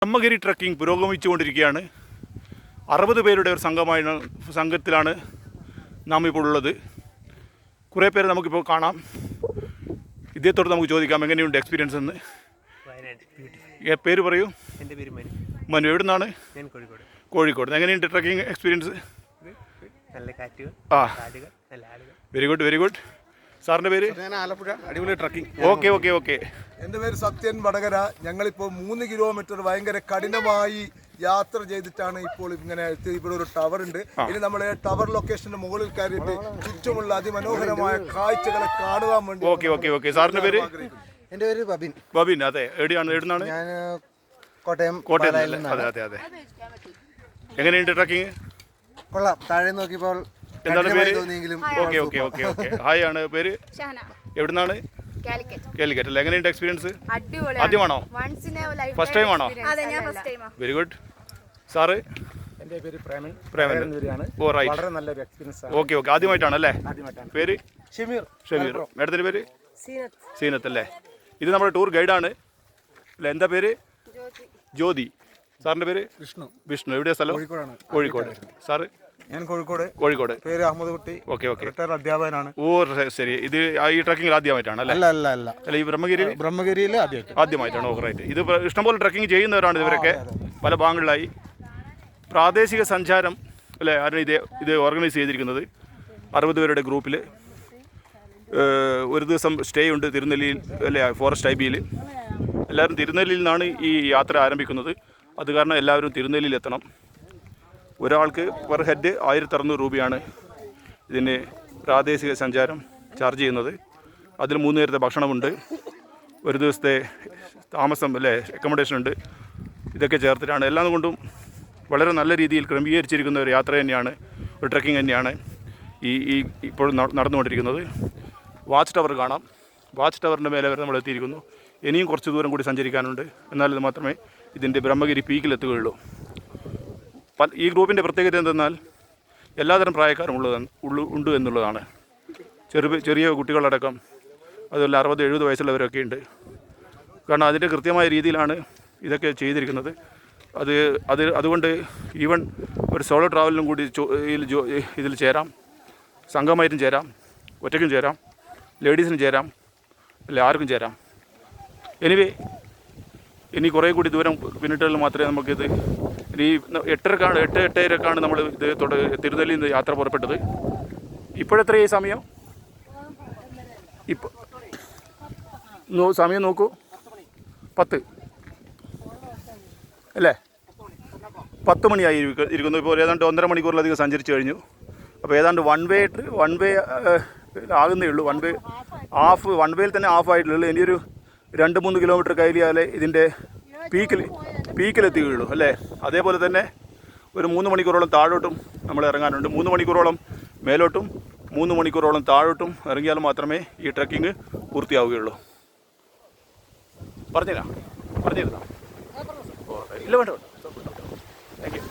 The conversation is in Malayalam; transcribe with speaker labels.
Speaker 1: ബ്രഹ്മഗിരി ട്രക്കിംഗ് പുരോഗമിച്ചുകൊണ്ടിരിക്കുകയാണ്. 60 പേരുടെ ഒരു സംഘത്തിലാണ് നാം ഇപ്പോൾ ഉള്ളത്. കുറേ പേര് നമുക്കിപ്പോൾ കാണാം. ഇദ്ദേഹത്തോട് നമുക്ക് ചോദിക്കാം എങ്ങനെയുണ്ട് എക്സ്പീരിയൻസ് എന്ന്. പേര് പറയൂ.
Speaker 2: എൻ്റെ പേര് മനു.
Speaker 1: മനു, എവിടെ നിന്നാണ്?
Speaker 2: ഞാൻ കോഴിക്കോട്.
Speaker 1: കോഴിക്കോട്. എങ്ങനെയുണ്ട് ട്രക്കിംഗ് എക്സ്പീരിയൻസ്?
Speaker 2: നല്ല കാറ്റുകൾ, കാടുകൾ, നല്ല ആളുകൾ.
Speaker 1: Very good, very good. സാറിൻ്റെ പേര്?
Speaker 3: ഞാൻ ആലപ്പുഴ. അടിപൊളി ട്രക്കിംഗ്.
Speaker 1: Okay okay okay.
Speaker 4: എൻ്റെ പേര് സത്യൻ വടകര. ഞങ്ങളിപ്പോൾ 3 കിലോമീറ്റർ ഭയങ്കര കഠിനമായി യാത്ര ചെയ്തിട്ടാണ് ഇപ്പോൾ ഇങ്ങനെ എത്തി. ഇവിടെ ഒരു ടവർ ഉണ്ട്. ഇനി നമ്മൾ ടവർ ലൊക്കേഷന്റെ മുകളിൽ കയറിയിട്ട് ചുറ്റുമുള്ള അതിമനോഹരമായ കാഴ്ചകളെ കാണുവാൻ വേണ്ടി.
Speaker 1: Okay okay okay. സാറിൻ്റെ പേര്?
Speaker 3: എൻ്റെ പേര് ബബിൻ.
Speaker 1: ബബിൻ, അതെ. എവിടെയാണ്?
Speaker 3: ഞാൻ കോട്ടയം.
Speaker 1: അതെ അതെ അതെ. എങ്ങനെയുണ്ട് ട്രക്കിംഗ്?
Speaker 3: കൊള്ളാം. താഴെ നോക്കിയപ്പോൾ
Speaker 1: എന്താണ് പേര്?
Speaker 3: തോന്നിയെങ്കിലും.
Speaker 1: Okay okay okay okay. Hi ആണ് പേര്. എവിടുന്നാണ്? കാലിക്കറ്റ് അല്ലേ. എങ്ങനെയുണ്ട് എക്സ്പീരിയൻസ്? ആദ്യമാണോ? ഫസ്റ്റ് ടൈം ആണോ? Very good. സാറ്?
Speaker 2: എൻ്റെ പേര് പ്രേമൻ.
Speaker 1: ഓ റൈറ്റ്.
Speaker 2: വളരെ നല്ലൊരു എക്സ്പീരിയൻസ്.
Speaker 1: Okay okay. ആദ്യമായിട്ടാണല്ലേ? പേര്?
Speaker 3: ഷമീർ.
Speaker 1: മേഡത്തിൻ്റെ പേര്? സീനത്ത് അല്ലേ. ഇത് നമ്മുടെ ടൂർ ഗൈഡാണ് അല്ലേ. എന്താ പേര്? ജ്യോതി. സാറിൻ്റെ പേര്? വിഷ്ണു. എവിടെയാ സ്ഥലം? കോഴിക്കോട്. സാറ്?
Speaker 4: ഞാൻ കോഴിക്കോട്. പേര് അഹമ്മദ് കുട്ടി.
Speaker 1: Okay okay.
Speaker 4: റിട്ടയർഡ് അധ്യാപകനാണ്.
Speaker 1: ഓ ശരി. ഇത് ഈ ട്രക്കിംഗ് ആദ്യമായിട്ടാണ് അല്ലേ? അല്ല, ഈ
Speaker 4: ബ്രഹ്മഗിരിയിൽ
Speaker 1: ആദ്യമായിട്ടാണ്. ഓ റൈറ്റ്. ഇത് ഇഷ്ടംപോലെ ട്രക്കിംഗ് ചെയ്യുന്നവരാണ് ഇവരൊക്കെ പല ഭാഗങ്ങളിലായി. പ്രാദേശിക സഞ്ചാരം അല്ലേ ആരാണ് ഇത് ഓർഗനൈസ് ചെയ്തിരിക്കുന്നത്. 60 പേരുടെ ഗ്രൂപ്പിൽ ഒരു ദിവസം സ്റ്റേ ഉണ്ട് തിരുനെല്ലിയിൽ അല്ലേ, ഫോറസ്റ്റ് ഐബിയിൽ. എല്ലാവരും തിരുനെല്ലിയിൽ നിന്നാണ് ഈ യാത്ര ആരംഭിക്കുന്നത്. അത് കാരണം എല്ലാവരും തിരുനെല്ലിയിൽ എത്തണം. ഒരാൾക്ക് പെർ ഹെഡ് 1600 രൂപയാണ് ഇതിന് പ്രാദേശിക സഞ്ചാരം ചാർജ് ചെയ്യുന്നത്. അതിൽ 3 നേരത്തെ ഭക്ഷണമുണ്ട്, ഒരു ദിവസത്തെ താമസം അല്ലേ, അക്കോമഡേഷൻ ഉണ്ട്. ഇതൊക്കെ ചേർത്തിട്ടാണ്. എല്ലാം കൊണ്ടും വളരെ നല്ല രീതിയിൽ ക്രമീകരിച്ചിരിക്കുന്ന ഒരു യാത്ര തന്നെയാണ്, ഒരു ട്രക്കിംഗ് തന്നെയാണ് ഈ ഇപ്പോൾ നടന്നുകൊണ്ടിരിക്കുന്നത്. വാച്ച് ടവർ കാണാം. വാച്ച് ടവറിൻ്റെ മേലെ വരെ നമ്മൾ എത്തിയിരിക്കുന്നു. ഇനിയും കുറച്ച് ദൂരം കൂടി സഞ്ചരിക്കാനുണ്ട്. എന്നാൽ ഇത് മാത്രമേ ഇതിൻ്റെ ബ്രഹ്മഗിരി പീക്കിലെത്തുകയുള്ളൂ. ഈ ഗ്രൂപ്പിൻ്റെ പ്രത്യേകത എന്തെന്നാൽ എല്ലാതരം പ്രായക്കാരും ഉണ്ട് എന്നുള്ളതാണ്. ചെറിയ കുട്ടികളടക്കം, അതുപോലെ 60-70 വയസ്സുള്ളവരൊക്കെ ഉണ്ട്. കാരണം അതിൻ്റെ കൃത്യമായ രീതിയിലാണ് ഇതൊക്കെ ചെയ്തിരിക്കുന്നത്. അതുകൊണ്ട് ഈവൻ ഒരു സോളോ ട്രാവലിനും കൂടി ഇതിൽ ചേരാം. സംഘമായിട്ടും ചേരാം, ഒറ്റയ്ക്കും ചേരാം, ലേഡീസിനും ചേരാം, അല്ല ആർക്കും ചേരാം. എനിവേ ഇനി കുറേ കൂടി ദൂരം പിന്നിട്ടുകളിൽ മാത്രമേ നമുക്കിത് ഈ 8:30 നമ്മൾ ഇത് തിരുനെല്ലിയിൽ നിന്ന് യാത്ര പുറപ്പെട്ടത്. ഇപ്പോഴെത്രയായി സമയം? സമയം നോക്കൂ, 10 അല്ലേ? 10 മണിയായി ഇരിക്കുന്നു. ഇപ്പോൾ ഏതാണ്ട് 1.5 മണിക്കൂറിലധികം സഞ്ചരിച്ച് കഴിഞ്ഞു. അപ്പോൾ ഏതാണ്ട് വൺ വേ ആകുന്നേ ഉള്ളൂ. വൺ വേയിൽ തന്നെ ഹാഫ് ആയിട്ടുള്ളൂ. ഇനിയൊരു 2-3 കിലോമീറ്റർ കയറിയാലേ ഇതിൻ്റെ പീക്കിലെത്തുകയുള്ളൂ അല്ലേ. അതേപോലെ തന്നെ ഒരു 3 മണിക്കൂറോളം താഴോട്ടും നമ്മൾ ഇറങ്ങാനുണ്ട്. 3 മണിക്കൂറോളം മേലോട്ടും 3 മണിക്കൂറോളം താഴോട്ടും ഇറങ്ങിയാൽ മാത്രമേ ഈ ട്രക്കിംഗ് പൂർത്തിയാവുകയുള്ളൂ. പറഞ്ഞിരുന്നോ? ഇല്ല, വേണ്ട. Thank you.